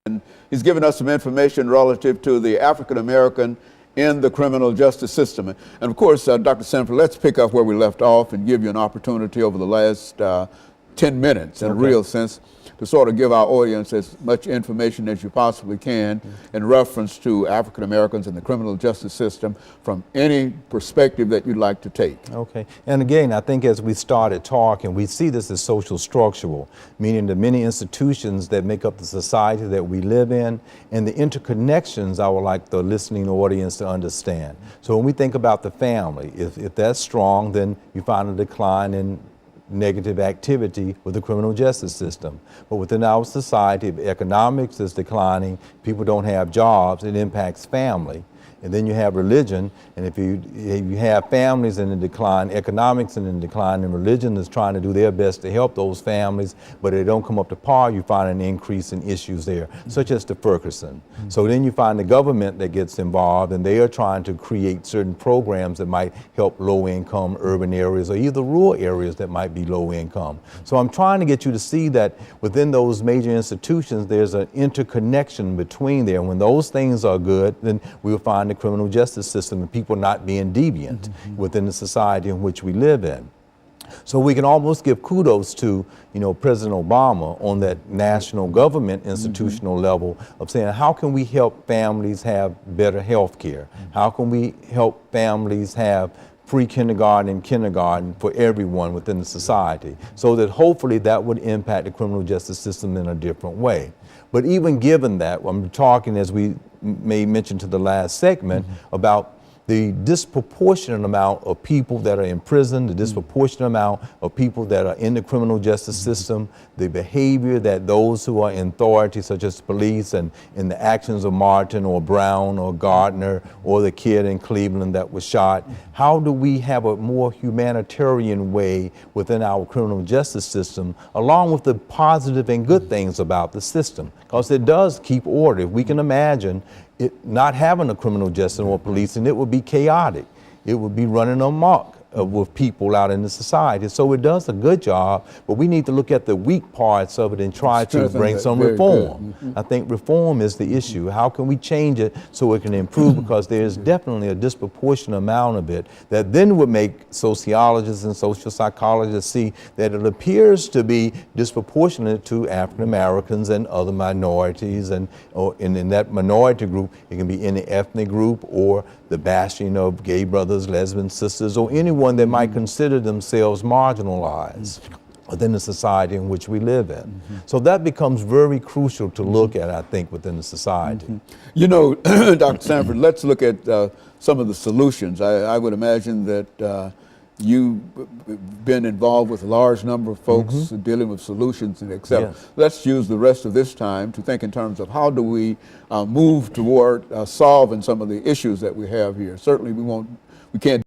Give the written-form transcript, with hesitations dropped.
And he's given us some information relative to the African American in the criminal justice system. And of course, Dr. Sanford, let's pick up where we left off and give you an opportunity over the last 10 minutes in a real sense to sort of give our audience as much information as you possibly can in reference to African Americans in the criminal justice system from any perspective that you'd like to take. Okay, and again, I think as we started talking, we see this as social structural, meaning the many institutions that make up the society that we live in and the interconnections I would like the listening audience to understand. So when we think about the family, if that's strong, then you find a decline in negative activity with the criminal justice system. But within our society, if economics is declining, people don't have jobs, it impacts family. And then you have religion, and if you have families in decline, economics in decline, and religion is trying to do their best to help those families, but they don't come up to par, you find an increase in issues there, such as the Ferguson. So then you find the government that gets involved, and they are trying to create certain programs that might help low-income urban areas or either rural areas that might be low income. So I'm trying to get you to see that within those major institutions, there's an interconnection between there. When those things are good, then we'll find the criminal justice system and people not being deviant within the society in which we live in. So we can almost give kudos to, President Obama on that national government institutional level of saying, how can we help families have better health care? How can we help families have pre-kindergarten and kindergarten for everyone within the society, so that hopefully that would impact the criminal justice system in a different way. But even given that, I'm talking, as we may mention to the last segment, about the disproportionate amount of people that are in prison, the disproportionate amount of people that are in the criminal justice system, the behavior that those who are in authority, such as police, and in the actions of Martin or Brown or Gardner or the kid in Cleveland that was shot, how do we have a more humanitarian way within our criminal justice system, along with the positive and good things about the system? Because it does keep order. If we can imagine it not having a criminal justice or policing, it would be chaotic. It would be running amok with people out in the society. So it does a good job, but we need to look at the weak parts of it and try to bring some reform. I think reform is the issue. How can we change it so it can improve? Because there's definitely a disproportionate amount of it that then would make sociologists and social psychologists see that it appears to be disproportionate to African Americans and other minorities, and in that minority group, it can be any ethnic group or the bashing of gay brothers, lesbian sisters, or anyone that might consider themselves marginalized within the society in which we live in. So that becomes very crucial to look at, I think, within the society. Dr. Sanford, let's look at some of the solutions. I would imagine that you've been involved with a large number of folks dealing with solutions and et cetera. Yes. Let's use the rest of this time to think in terms of how do we move toward solving some of the issues that we have here. Certainly we can't